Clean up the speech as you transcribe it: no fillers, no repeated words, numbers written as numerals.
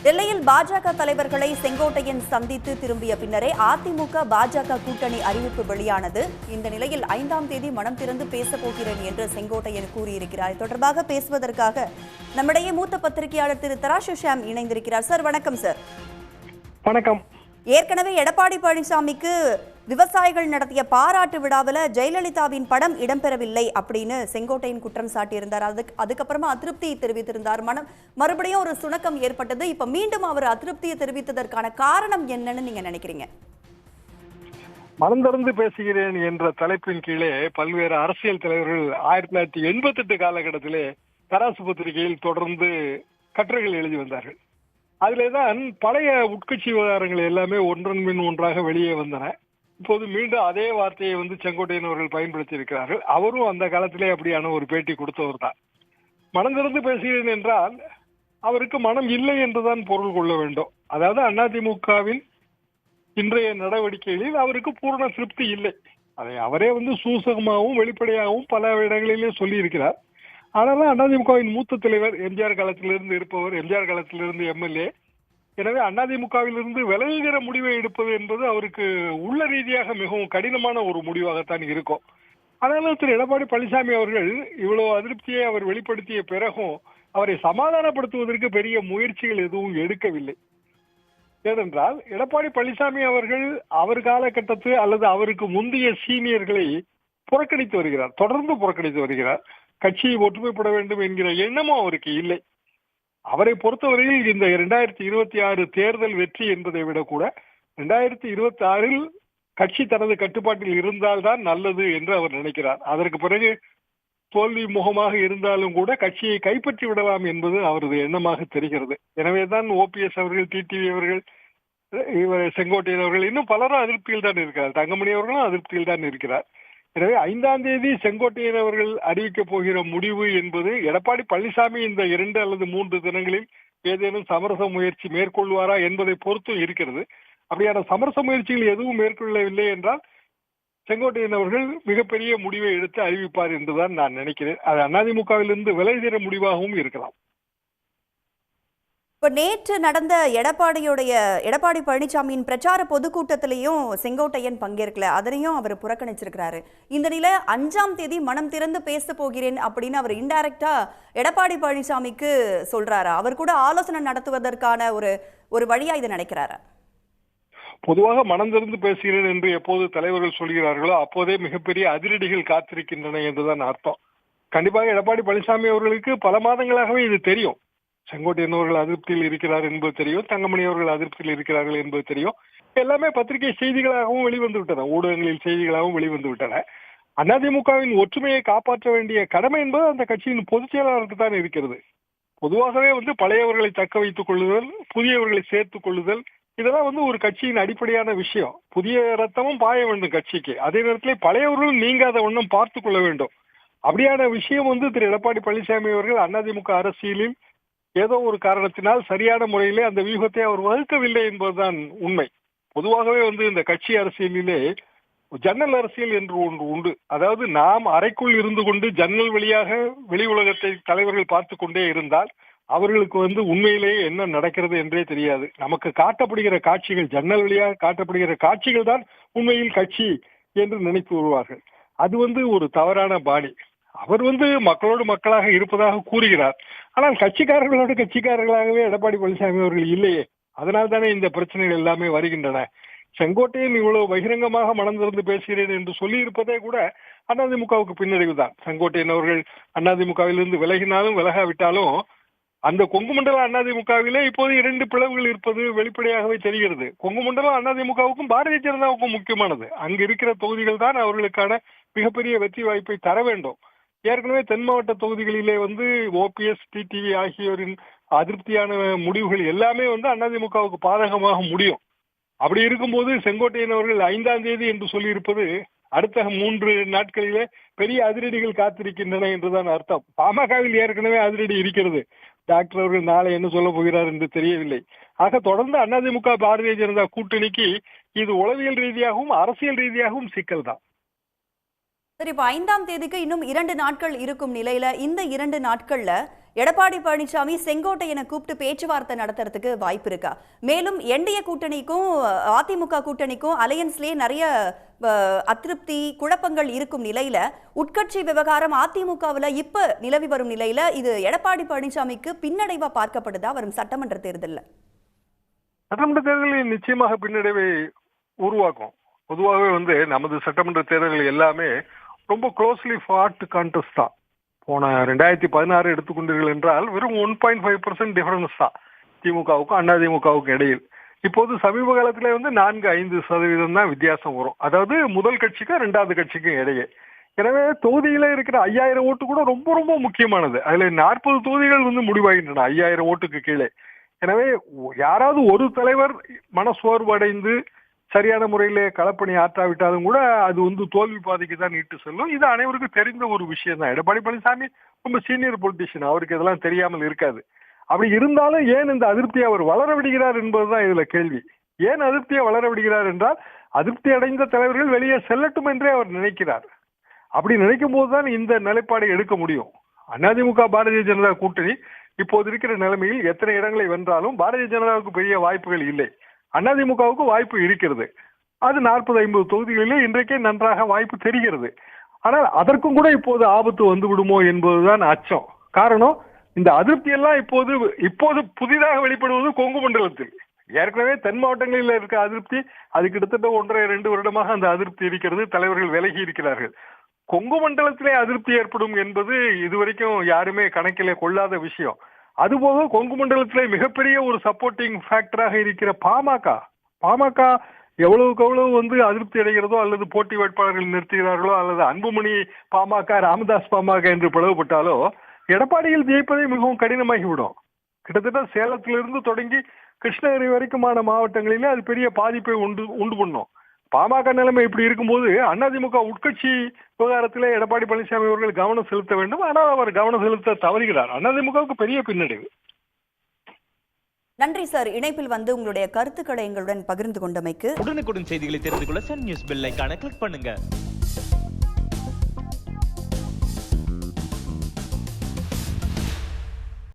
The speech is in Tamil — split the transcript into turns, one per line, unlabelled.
டெல்லியில் பாஜக தலைவர்களை செங்கோட்டையன் சந்தித்து திரும்பிய பின்னரே அதிமுக பாஜக கூட்டணி அறிவிப்பு வெளியானது. இந்த நிலையில் 5ஆம் தேதி மனம் திறந்து பேசப் போகிறேன் என்று செங்கோட்டையன் கூறியிருக்கிறார். தொடர்பாக பேசுவதற்காக நம்முடைய மூத்த பத்திரிகையாளர் திரு தராசு ஷாம் இணைந்திருக்கிறார். சார் வணக்கம். சார்
வணக்கம்.
ஏற்கனவே எடப்பாடி பழனிசாமிக்கு விவசாயிகள் நடத்திய பாராட்டு விழாவில் ஜெயலலிதாவின் படம் இடம்பெறவில்லை அப்படின்னு செங்கோட்டையன் குற்றம் சாட்டியிருந்தார். அதுக்கப்புறமா அதிருப்தி தெரிவித்திருந்தார். மறுபடியும் ஒரு சுணக்கம் ஏற்பட்டது. இப்ப மீண்டும் அவர் அதிருப்தியை தெரிவித்ததற்கான காரணம் என்னன்னு நீங்க நினைக்கிறீங்க?
மனம் திறந்து பேசுகிறேன் என்ற தலைப்பின் கீழே பல்வேறு அரசியல் தலைவர்கள் 1988 காலகட்டத்திலே தராசு பத்திரிகையில் தொடர்ந்து கட்டுரைகள் எழுதி வந்தார்கள். அதிலேதான் பழைய உட்கட்சி விவகாரங்கள் எல்லாமே ஒன்றன் பின் ஒன்றாக வெளியே வந்தன. இப்போது மீண்டும் அதே வார்த்தையை செங்கோட்டையன் அவர்கள் பயன்படுத்தி இருக்கிறார்கள். அவரும் அந்த காலத்திலே அப்படியான ஒரு பேட்டி கொடுத்தவர் தான். மனம் திறந்து பேசுகிறேன் என்றால் அவருக்கு மனம் இல்லை என்றுதான் பொருள் கொள்ள வேண்டும். அதாவது அதிமுகவின் இன்றைய நடவடிக்கைகளில் அவருக்கு பூரண திருப்தி இல்லை. அதை அவரே சூசகமாகவும் வெளிப்படையாகவும் பல இடங்களிலே சொல்லி இருக்கிறார். ஆனாலும் அதிமுகவின் மூத்த தலைவர் எம்ஜிஆர் காலத்திலிருந்து இருப்பவர், எம்ஜிஆர் காலத்திலிருந்து எம்எல்ஏ. எனவே அதிமுகவிலிருந்து விலகுகிற முடிவை எடுப்பது என்பது அவருக்கு உள்ள ரீதியாக மிகவும் கடினமான ஒரு முடிவாகத்தான் இருக்கும். ஆனாலும் திரு எடப்பாடி பழனிசாமி அவர்கள் இவ்வளவு அதிருப்தியை அவர் வெளிப்படுத்திய பிறகும் அவரை சமாதானப்படுத்துவதற்கு பெரிய முயற்சிகள் எதுவும் எடுக்கவில்லை. ஏனென்றால் எடப்பாடி பழனிசாமி அவர்கள் அவர் காலகட்டத்து அல்லது அவருக்கு முந்தைய சீனியர்களை புறக்கணித்து வருகிறார், தொடர்ந்து புறக்கணித்து வருகிறார். கட்சியை ஒற்றுமைப்பட வேண்டும் என்கிற எண்ணமும் அவருக்கு இல்லை. அவரை பொறுத்தவரையில் இந்த 2026 தேர்தல் வெற்றி என்பதை விட கூட 2026 கட்சி தனது கட்டுப்பாட்டில் இருந்தால்தான் நல்லது என்று அவர் நினைக்கிறார். அதற்கு பிறகு தோல்வி முகமாக இருந்தாலும் கூட கட்சியை கைப்பற்றி விடலாம் என்பது அவரது எண்ணமாக தெரிகிறது. எனவேதான் ஓபிஎஸ் அவர்கள், டிடிவி அவர்கள், செங்கோட்டையன் அவர்கள், இன்னும் பலரும் அதிருப்தியில் தான் இருக்கிறார். தங்கமணி அவர்களும் அதிருப்தியில் தான் இருக்கிறார். எனவே 5ஆம் தேதி செங்கோட்டையன் அவர்கள் அறிவிக்க போகிற முடிவு என்பது எடப்பாடி பழனிசாமி இந்த 2 அல்லது 3 தினங்களில் ஏதேனும் சமரச முயற்சி மேற்கொள்வாரா என்பதை பொறுத்தும் இருக்கிறது. அப்படியான சமரச முயற்சிகள் எதுவும் மேற்கொள்ளவில்லை என்றால் செங்கோட்டையன் அவர்கள் மிகப்பெரிய முடிவை எடுத்து அறிவிப்பார் என்றுதான் நான் நினைக்கிறேன். அது அதிமுகவிலிருந்து விலகுகிற முடிவாகவும் இருக்கலாம்.
இப்ப நேற்று நடந்த எடப்பாடி பழனிசாமியின் பிரச்சார பொதுக்கூட்டத்திலையும் செங்கோட்டையன் பங்கேற்கல. அதனையும் அவர் புறக்கணிச்சிருக்கிறாரு. இந்த நிலை 5ஆம் தேதி மனம் திறந்து பேச போகிறேன் அப்படின்னு அவர் இன்டைரக்டா எடப்பாடி பழனிசாமிக்கு சொல்றாரா? அவர் கூட ஆலோசனை நடத்துவதற்கான ஒரு வழியா இதை நினைக்கிறாரா?
பொதுவாக மனம் திறந்து பேசுகிறேன் என்று எப்போது தலைவர்கள் சொல்கிறார்களோ அப்போதே மிகப்பெரிய அதிரடிகள் காத்திருக்கின்றன என்றுதான் அர்த்தம். கண்டிப்பாக எடப்பாடி பழனிசாமி அவர்களுக்கு பல மாதங்களாகவே இது தெரியும். செங்கோட்டையன் அவர்கள் அதிருப்தியில் இருக்கிறார் என்பது தெரியும், தங்கமணி அவர்கள் அதிருப்தியில் இருக்கிறார்கள் என்பது தெரியும். எல்லாமே பத்திரிகை செய்திகளாகவும் வெளிவந்து விட்டன, ஊடகங்களில் செய்திகளாகவும் வெளிவந்து விட்டன. அதிமுகவின் ஒற்றுமையை காப்பாற்ற வேண்டிய கடமை என்பது அந்த கட்சியின் பொதுச் செயலாளருக்கு தான் இருக்கிறது. பொதுவாகவே பழையவர்களை தக்க வைத்துக் கொள்ளுதல், புதியவர்களை சேர்த்துக் கொள்ளுதல், இதெல்லாம் ஒரு கட்சியின் அடிப்படையான விஷயம். புதிய ரத்தமும் பாய வேண்டும் கட்சிக்கு. அதே நேரத்தில் பழையவர்களும் நீங்காத வண்ணம் பார்த்து கொள்ள வேண்டும். அப்படியான விஷயம் திரு எடப்பாடி பழனிசாமி அவர்கள் அதிமுக அரசியலில் ஏதோ ஒரு காரணத்தினால் சரியான முறையிலே அந்த வியூகத்தை அவர் வகுக்கவில்லை என்பதுதான் உண்மை. பொதுவாகவே இந்த கட்சி அரசியலிலே ஜன்னல் அரசியல் என்று ஒன்று உண்டு. அதாவது நாம் அறைக்குள் இருந்து கொண்டு ஜன்னல் வழியாக வெளி உலகத்தை தலைவர்கள் பார்த்து கொண்டே இருந்தால் அவர்களுக்கு உண்மையிலேயே என்ன நடக்கிறது என்றே தெரியாது. நமக்கு காட்டப்படுகிற காட்சிகள், ஜன்னல் வழியாக காட்டப்படுகிற காட்சிகள் தான் உண்மையில் கட்சி என்று நினைத்து வருவார்கள். அது ஒரு தவறான பாணி. அவர் மக்களோடு மக்களாக இருப்பதாக கூறுகிறார். ஆனால் கட்சிக்காரர்களாகவே எடப்பாடி பழனிசாமி அவர்கள் இல்லையே. அதனால் தானே இந்த பிரச்சனைகள் எல்லாமே வருகின்றன. செங்கோட்டையன் இவ்வளவு பகிரங்கமாக மனம் திறந்து பேசுகிறேன் என்று சொல்லி இருப்பதே கூட அதிமுகவுக்கு பின்னடைவு தான். செங்கோட்டையன் அவர்கள் அதிமுகவிலிருந்து விலகினாலும் விலகாவிட்டாலும் அந்த கொங்கு மண்டல அதிமுகவிலே இப்போது 2 பிளவுகள் இருப்பது வெளிப்படையாகவே தெரிகிறது. கொங்கு மண்டலம் அதிமுகவுக்கும் பாரதிய ஜனதாவுக்கும் முக்கியமானது. அங்கு இருக்கிற தொகுதிகள் தான் அவர்களுக்கான மிகப்பெரிய வெற்றி வாய்ப்பை தர வேண்டும். ஏற்கனவே தென் மாவட்ட தொகுதிகளிலே ஓபிஎஸ், டிடிவி ஆகியோரின் அதிருப்தியான முடிவுகள் எல்லாமே அதிமுகவுக்கு பாதகமாக முடியும். அப்படி இருக்கும்போது செங்கோட்டையன் அவர்கள் 5ஆம் தேதி என்று சொல்லியிருப்பது அடுத்த 3 நாட்களிலே பெரிய அதிரடிகள் காத்திருக்கின்றன என்றுதான் அர்த்தம். பாமகவில் ஏற்கனவே அதிரடி இருக்கிறது. டாக்டர் அவர்கள் நாளை என்ன சொல்ல போகிறார் என்று தெரியவில்லை. ஆக தொடர்ந்து அதிமுக பாரதிய ஜனதா கூட்டணிக்கு இது உளவியல் ரீதியாகவும் அரசியல் ரீதியாகவும் சிக்கல் தான்.
சரி, இப்ப 5ஆம் தேதிக்கு இன்னும் 2 நாட்கள் இருக்கும் நிலையில இந்த 2 நாட்கள்ல எடப்பாடி பழனிசாமி செங்கோட்டையனை கூப்பிட்டு பேச்சுவார்த்தை நடத்துறதுக்கு வாய்ப்பு இருக்கா? மேலும் என்டிஏ கூட்டணிக்கும் அதிமுக கூட்டணிக்கும் அலையன்ஸ்லயே நிறைய அதிருப்தி குழப்பங்கள் இருக்கும் நிலையில உட்கட்சி விவகாரம் அதிமுகவுல இப்ப நிலவி வரும் நிலையில இது எடப்பாடி பழனிசாமிக்கு பின்னடைவா பார்க்கப்படுதா வரும் சட்டமன்ற தேர்தல்ல?
சட்டமன்ற தேர்தலில் நிச்சயமாக பின்னடைவை உருவாக்கும். பொதுவாகவே நமது சட்டமன்ற தேர்தல்கள் எல்லாமே ரொம்ப க்ளோஸ்லி ஃபாட் கான்டெஸ்ட் தான். போன 2016 எடுத்துக்கொண்டீர்கள் என்றால் வெறும் 1.5% டிஃபரன்ஸ் தான் திமுகவுக்கும் அதிமுகவுக்கும் இடையில். இப்போது சமீப காலத்திலே 4-5% தான் வித்தியாசம் வரும். அதாவது முதல் கட்சிக்கும் 2வது கட்சிக்கும் இடையே. எனவே தொகுதியில இருக்கிற 5000 ஓட்டு கூட ரொம்ப ரொம்ப முக்கியமானது. அதுல 40 தொகுதிகள் முடிவாகின்றன 5000 ஓட்டுக்கு கீழே. எனவே யாராவது ஒரு தலைவர் மனசோர்வு அடைந்து சரியான முறையிலே களப்பணி ஆற்றாவிட்டாலும் கூட அது தோல்வி பாதைக்கு தான் இட்டு செல்லும். இது அனைவருக்கும் தெரிந்த ஒரு விஷயம் தான். எடப்பாடி பழனிசாமி ரொம்ப சீனியர் பொலிட்டிஷியன், அவருக்கு இதெல்லாம் தெரியாமல் இருக்காது. அப்படி இருந்தாலும் ஏன் இந்த அதிருப்தியை அவர் வளர விடுகிறார் என்பதுதான் இதுல கேள்வி. ஏன் அதிருப்தியை வளர விடுகிறார் என்றால் அதிருப்தி அடைந்த தலைவர்கள் வெளியே செல்லட்டும் என்றே அவர் நினைக்கிறார். அப்படி நினைக்கும் போதுதான் இந்த நிலைப்பாடை எடுக்க முடியும். அதிமுக பாரதிய ஜனதா கூட்டணி இப்போது இருக்கிற நிலைமையில் எத்தனை இடங்களை வென்றாலும் பாரதிய ஜனதாவுக்கு பெரிய வாய்ப்புகள் இல்லை. அதிமுகவுக்கு வாய்ப்பு இருக்கிறது. அது 40-50 தொகுதிகளிலே இன்றைக்கே நன்றாக வாய்ப்பு தெரிகிறது. ஆனால் அதற்கும் கூட இப்போது ஆபத்து வந்து விடுமோ என்பதுதான் அச்சம். காரணம், இந்த அதிருப்தி எல்லாம் இப்போது புதிதாக வெளிப்படுவது கொங்கு மண்டலத்தில். ஏற்கனவே தென் மாவட்டங்களில் இருக்க அதிருப்தி அது கிட்டத்தட்ட 1.5-2 வருடமாக அந்த அதிருப்தி இருக்கிறது. தலைவர்கள் விலகி இருக்கிறார்கள். கொங்கு மண்டலத்திலே அதிருப்தி ஏற்படும் என்பது இதுவரைக்கும் யாருமே கணக்கிலே கொள்ளாத விஷயம். அதுபோக கொங்கு மண்டலத்திலே மிகப்பெரிய ஒரு சப்போர்ட்டிங் ஃபேக்டராக இருக்கிற பாமக எவ்வளவுக்கு எவ்வளவு அதிருப்தி அடைகிறதோ அல்லது போட்டி வேட்பாளர்கள் நிறுத்துகிறார்களோ அல்லது அன்புமணி பாமக ராமதாஸ் பாமக என்று பிளவுபட்டாலோ எடப்பாடியில் ஜெயிப்பதை மிகவும் கடினமாகிவிடும். கிட்டத்தட்ட சேலத்திலிருந்து தொடங்கி கிருஷ்ணகிரி வரைக்குமான மாவட்டங்களிலே அது பெரிய பாதிப்பை உண்டு பண்ணும். பாமக நிலைமை இப்படி இருக்கும்போது அதிமுக உட்கட்சி விவகாரத்திலே எடப்பாடி பழனிசாமி அவர்கள் கவனம் செலுத்த வேண்டும். ஆனால் அவர் கவனம் செலுத்த தவறுகிறார். அதிமுகவுக்கு பெரிய பின்னடைவு.
நன்றி சார், இணைப்பில் உங்களுடைய கருத்துக்களை எங்களுடன் பகிர்ந்து கொண்டமைக்கு.
உடனுக்குடன் செய்திகளை தெரிந்து கொள்ள சன் நியூஸ் பெல் ஐகானை கிளிக் பண்ணுங்க.